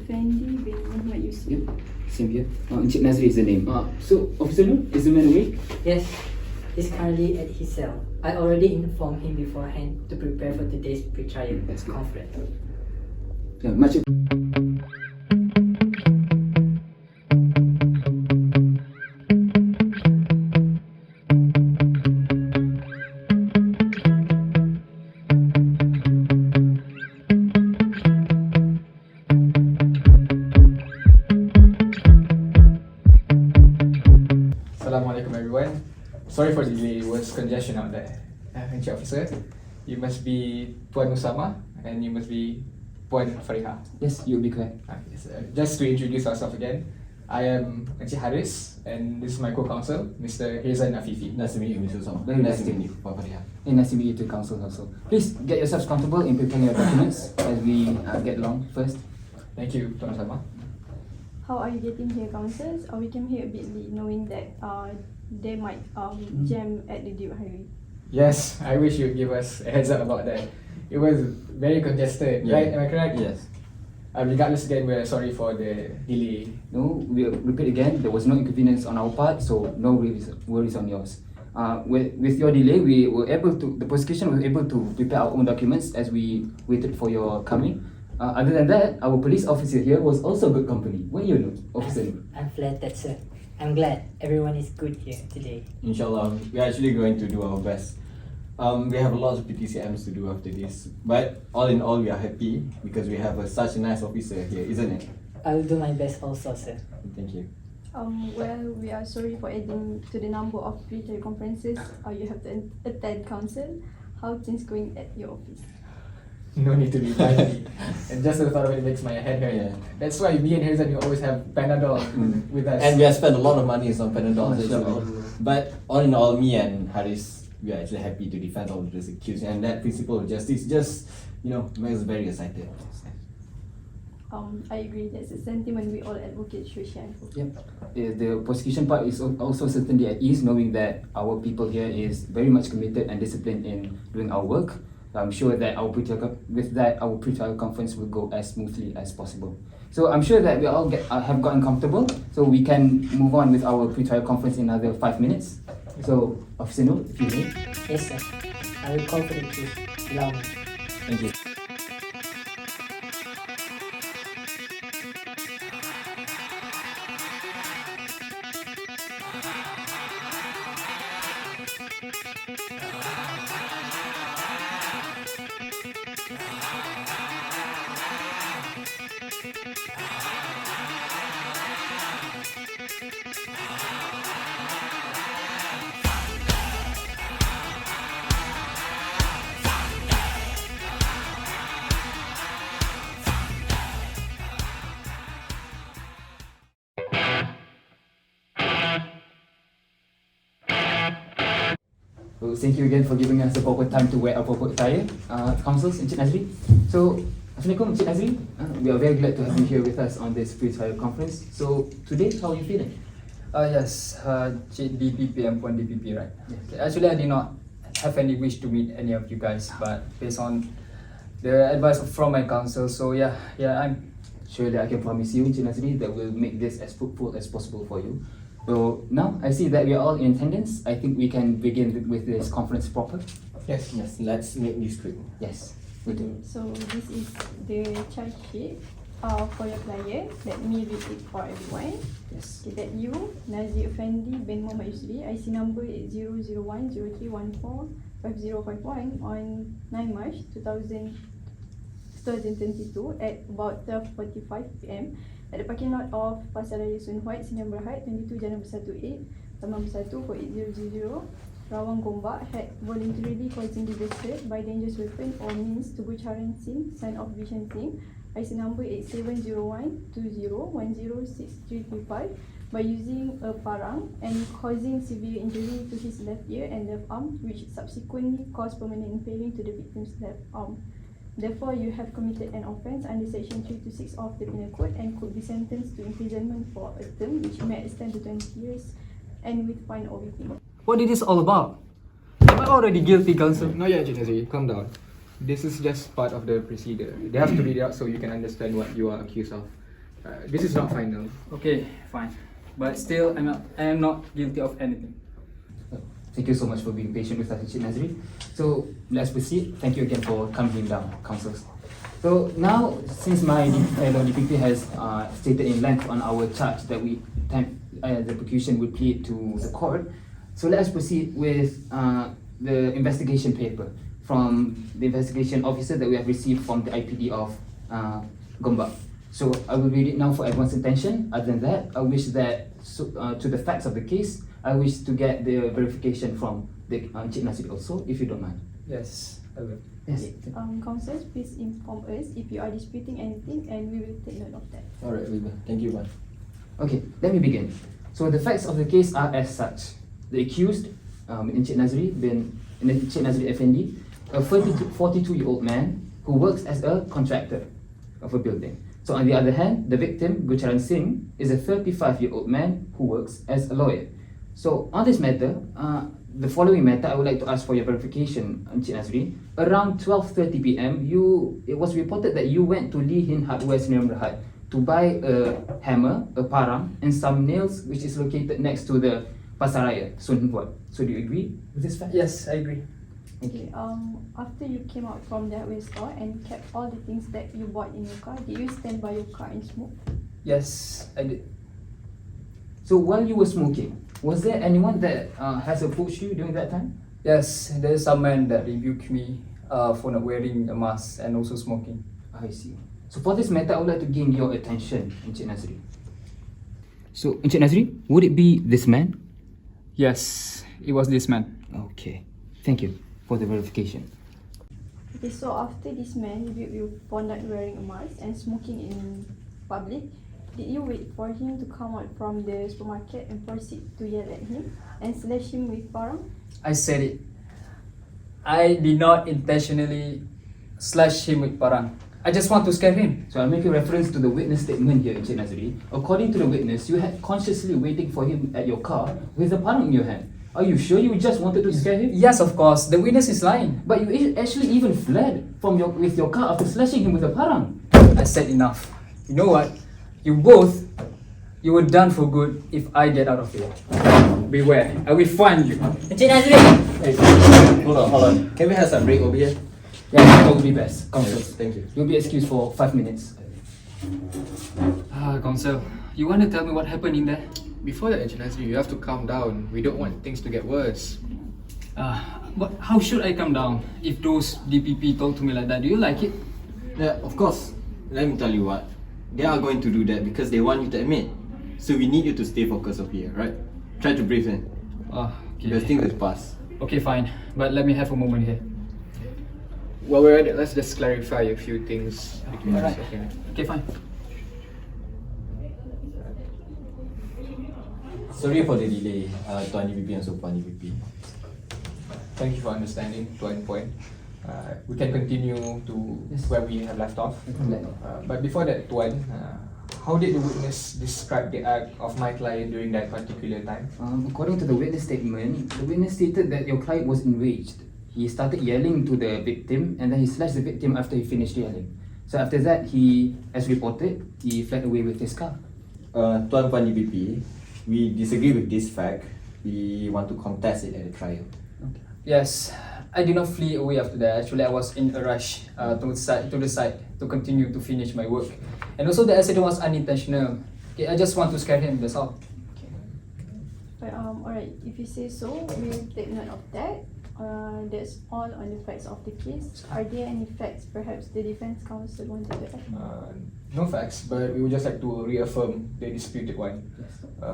Effendi bin Muhammad Yusuf. Yep, same here. Encik Nazri is the name. So, Officer Nur, is the man awake? Yes, he's currently at his cell. I already informed him beforehand to prepare for today's pre-trial That's good. conference. Yeah, much. Assalamualaikum everyone. Sorry for the delay, it was congestion out there. Encik Officer, you must be Puan Usama and you must be Puan Fariha. Yes, you'll be correct. Yes, just to introduce ourselves again, I am Encik Haris and this is my co-counsel, Mr. Hazen Afifi. Nice to meet you, Mr. Usama. Very nice nice to to meet you, Puan Fariha. And nice to meet you to council also. Please get yourselves comfortable in preparing your documents as we get along first. Thank you, Puan Usama. How are you getting here, councils? We came here a bit late, knowing that they might jam at the Duke Highway. Yes, I wish you'd give us a heads up about that. It was very congested, right? Am I correct? Yes. Regardless again, we're sorry for the delay. No, we'll repeat again, there was no inconvenience on our part, so no worries on yours. With your delay, the prosecution was able to prepare our own documents as we waited for your coming. Other than that, our police officer here was also good company. What do you know, Officer? I'm flattered, sir. I'm glad everyone is good here today. Inshallah, we're actually going to do our best. We have a lot of PTCMs to do after this, but all in all, we are happy because we have such a nice officer here, isn't it? I'll do my best also, sir. Thank you. Well, we are sorry for adding to the number of pre-trial conferences you have to attend, council. How things going at your office? No need to be funny. And just the thought of it makes my head hurt. Yeah. That's why me and Hazen, we always have Panadol with us. And we have spent a lot of money on Panadol Mashallah. actually. But all in all, me and Haris, we are actually happy to defend all of those accused. And that principle of justice just, makes us very excited. I agree, that's a sentiment we all advocates should share. Yep. The prosecution part is also certainly at ease, knowing that our people here is very much committed and disciplined in doing our work. I'm sure that our pre-trial conference will go as smoothly as possible. So I'm sure that we all have gotten comfortable, so we can move on with our pre-trial conference in another 5 minutes. So, Officer Nur, if you may. Yes, sir. I will call for the truth. Allow me. Thank you. So thank you again for giving us the proper time to wear our proper attire, councils, Encik Nazri. So, Assalamualaikum, Encik Nazri. We are very glad to have you here with us on this pre-trial conference. So, today, how are you feeling? Yes, Cik DPP and Puan DPP, right? Okay, actually, I did not have any wish to meet any of you guys, but based on the advice from my counsel, so I'm Sure that I can promise you, Encik Nazri, that we'll make this as fruitful as possible for you. So, now, I see that we are all in attendance. I think we can begin with this conference proper. Yes. Yes, let's make this quick. Yes, we do. So this is the charge sheet for your client. Let me read it for everyone. Yes. Okay, that you, Nazir Effendi bin Muhammad Yusri, IC number 00103145051 on 9 March 2022 at about 12:45 PM at the parking lot of Pasar Raya Sun White, Sdn Bhd, 22 Jalan Besar 28, Taman Besar 2 48000, Rawang Gombak, had voluntarily causing disaster by dangerous weapon or means to Bucharan Singh, son of Vishan Singh, IC number 870120106335, by using a parang and causing severe injury to his left ear and left arm, which subsequently caused permanent impairing to the victim's left arm. Therefore, you have committed an offence under Section 326 of the Penal Code and could be sentenced to imprisonment for a term which may extend to 20 years and with fine or whipping. What is this all about? Am I already guilty, counsel? No, yeah, Nazri, calm down. This is just part of the procedure. They have to read it out so you can understand what you are accused of. This is not final. Okay, fine. But still, I am not guilty of anything. Thank you so much for being patient with us, Encik Nazri. So let's proceed. Thank you again for coming down, councils. So now, since my fellow DPP has stated in length on our charge that the prosecution will plead to the court, so let us proceed with the investigation paper from the investigation officer that we have received from the IPD of Gombak. So I will read it now for everyone's attention. Other than that, I wish that to the facts of the case, I wish to get the verification from the Encik Nazri also, if you don't mind. Yes, I will. Yes. Councillors, please inform us if you are disputing anything, and we will take note of that. Alright, we will. Thank you, man. Okay, let me begin. So the facts of the case are as such. The accused, Encik Nazri Effendi, a 42-year-old man who works as a contractor of a building. So on the other hand, the victim, Gurcharan Singh, is a 35-year-old man who works as a lawyer. So on this matter, the following matter, I would like to ask for your verification, Encik Nazri. Around 12:30 p.m., it was reported that you went to Lee Hin Hardware Sdn Bhd to buy a hammer, a parang, and some nails, which is located next to the Pasaraya, Sun Huat. So do you agree with this fact? Yes, I agree. Okay. After you came out from the hardware store and kept all the things that you bought in your car, did you stand by your car and smoke? Yes, I did. So while you were smoking, was there anyone that has approached you during that time? Yes, there is some man that rebuked me for not wearing a mask and also smoking. I see. So for this matter, I would like to gain your attention, Encik Nazri. So, Encik Nazri, would it be this man? Yes, it was this man. Okay. Thank you for the verification. Okay, so after this man rebuked you for not wearing a mask and smoking in public, did you wait for him to come out from the supermarket and proceed to yell at him and slash him with parang? I said it. I did not intentionally slash him with parang. I just want to scare him. So I'll make a reference to the witness statement here, Encik Nazri. According to the witness, you had consciously waiting for him at your car with a parang in your hand. Are you sure you just wanted to scare him? Yes, of course. The witness is lying. But you actually even fled with your car after slashing him with a parang. I said enough. You know what? You were done for good if I get out of here. Beware, I will find you. Encik Nazri! Hey, hold on. Can we have some break over here? Yeah, that would be best. Counsel, Yes, thank you. you'll be excused for 5 minutes. Counsel, you want to tell me what happened in there? Before that, Encik Nazri, you have to calm down. We don't want things to get worse. But how should I come down if those DPP talk to me like that? Do you like it? Yeah, of course. Let me tell you what. They are going to do that because they want you to admit. So we need you to stay focused over here, right? Try to breathe in. Because Okay. things will pass. Okay, fine. But let me have a moment here. While we're at it, let's just clarify a few things between us. Alright. Okay. Okay, fine. Sorry for the delay, Tuan DPP and Sopan DPP. Thank you for understanding, Tuan Puan. We can continue to where we have left off. But before that, Tuan, how did the witness describe the act of my client during that particular time? According to the witness statement, the witness stated that your client was enraged. He started yelling to the victim and then he slashed the victim after he finished yelling. So after that, as reported, he fled away with his car. Tuan Puan DPP, we disagree with this fact. We want to contest it at the trial. Yes, I did not flee away after that. Actually, I was in a rush to the side to continue to finish my work. And also the accident was unintentional. Okay, I just want to scare him, that's all. Alright, if you say so, we'll take note of that. That's all on the facts of the case. Are there any facts perhaps the defense counsel wanted to add? No facts, but we would just like to reaffirm the disputed one.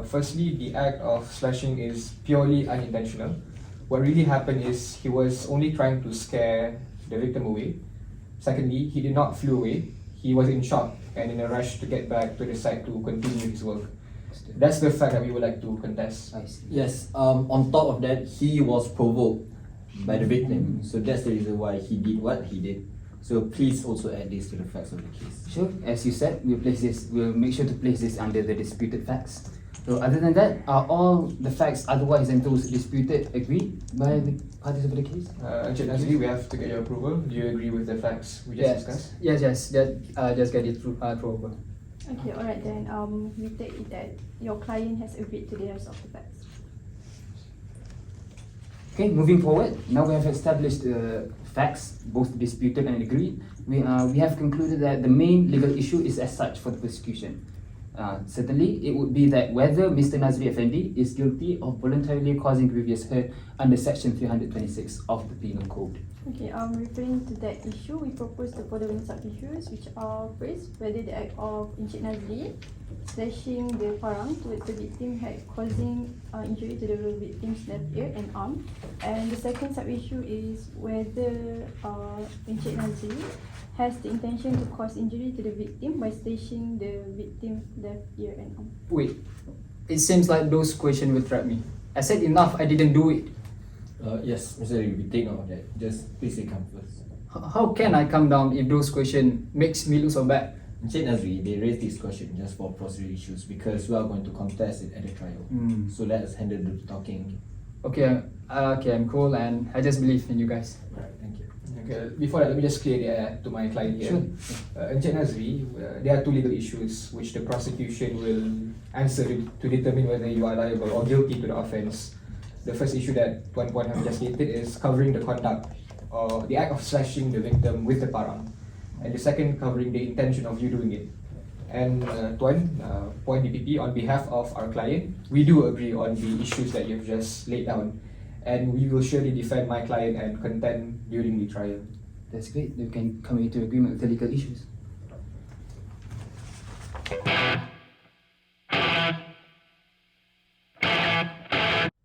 Firstly, the act of slashing is purely unintentional. What really happened is he was only trying to scare the victim away. Secondly, he did not flew away. He was in shock and in a rush to get back to the site to continue his work. That's the fact that we would like to contest. I see. Yes, on top of that, he was provoked by the victim. So that's the reason why he did what he did. So please also add this to the facts of the case. Sure, as you said, we'll make sure to place this under the disputed facts. So other than that, are all the facts otherwise than those disputed agreed by the parties of the case? Encik Nazri, we have to get your approval. Do you agree with the facts we just discussed? Yes, just get it through over. Okay, alright then. We take it that your client has agreed to the rest of the facts. Okay, moving forward, now we have established facts, both disputed and agreed. We have concluded that the main legal issue is as such for the prosecution. Certainly, it would be that whether Mr. Nazri Effendi is guilty of voluntarily causing grievous hurt under Section 326 of the Penal Code. Okay, referring to that issue, we propose the following sub-issues, which are first, whether the act of Encik Nazri slashing the parang towards the victim had causing injury to the victim's left ear and arm. And the second sub-issue is whether Encik Nazri has the intention to cause injury to the victim by slashing the victim's left ear and arm. Wait, it seems like those questions will trap me. I said enough, I didn't do it. Yes, Mr. Lee, we take note of that. Just please say come first. How can I come down if those questions makes me look so bad? Encik Nazri, they raised this question just for procedural issues because we are going to contest it at the trial. So let us handle the talking. Okay, I'm cool and I just believe in you guys. Right, thank you. Okay, before that, let me just clear the air to my client here. Encik Nazri, there are two legal issues which the prosecution will answer to determine whether you are liable or guilty to the offence. The first issue that Tuan Puan have just stated is covering the conduct or the act of slashing the victim with the parang, and the second covering the intention of you doing it. And Tuan, Point DPP, on behalf of our client, we do agree on the issues that you've just laid down, and we will surely defend my client and contend during the trial. That's great. We can come into agreement with the legal issues.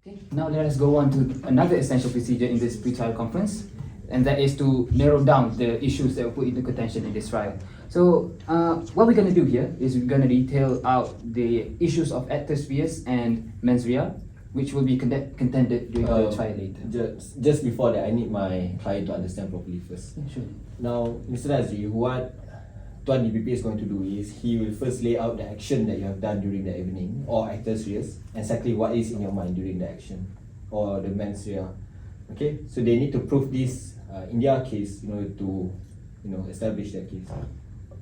Okay, now let us go on to another essential procedure in this pre-trial conference, and that is to narrow down the issues that were put into contention in this trial. So, what we're going to do here is we're going to detail out the issues of actus reus and mens rea, which will be contended during the trial later. Just before that, I need my client to understand properly first. Yeah, sure. Now, Mr. Nazri, what Tuan DPP is going to do is he will first lay out the action that you have done during the evening or actus reus, and exactly what is in your mind during the action or the mens rea. Okay, so they need to prove this in their case in order to establish their case.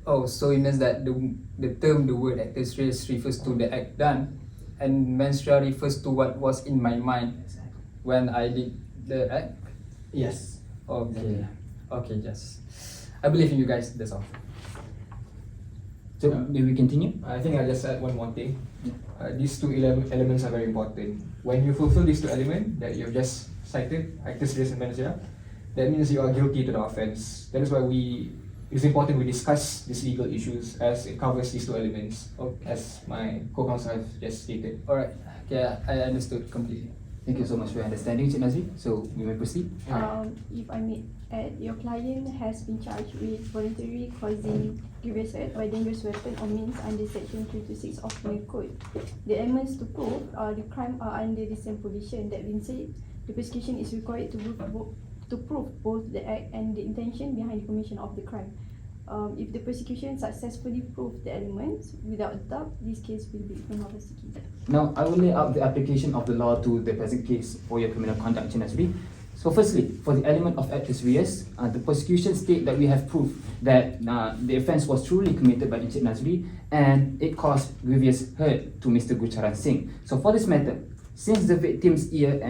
Oh, so it means that the word actus reus refers to the act done, and mens rea refers to what was in my mind when I did the act. Yes. Okay, okay, yes. I believe in you guys. That's all. So, may we continue? I think I'll just add one more thing. These two elements are very important. When you fulfill these two elements that you've just cited, actus reus and mens rea, that means you are guilty to the offence. That is why it's important we discuss these legal issues as it covers these two elements, as my co-counsel has just stated. Alright, okay, I understood completely. Thank you so much for your understanding, Encik Nazri. So, we may proceed. If I may add, your client has been charged with voluntarily causing grievous hurt by dangerous weapon or means under Section 326 of the Penal Code. The elements to prove the crime are under the same provision. That being said, the prosecution is required to prove both the act and the intention behind the commission of the crime. If the prosecution successfully proves the elements, without doubt, this case will be prosecuted. Now, I will lay out the application of the law to the present case for your criminal conduct, Encik Nazri. So, firstly, for the element of actus reus, the prosecution state that we have proof that the offence was truly committed by Encik Nazri and it caused grievous hurt to Mr. Gucharan Singh. So, for this matter, since the victim's ear and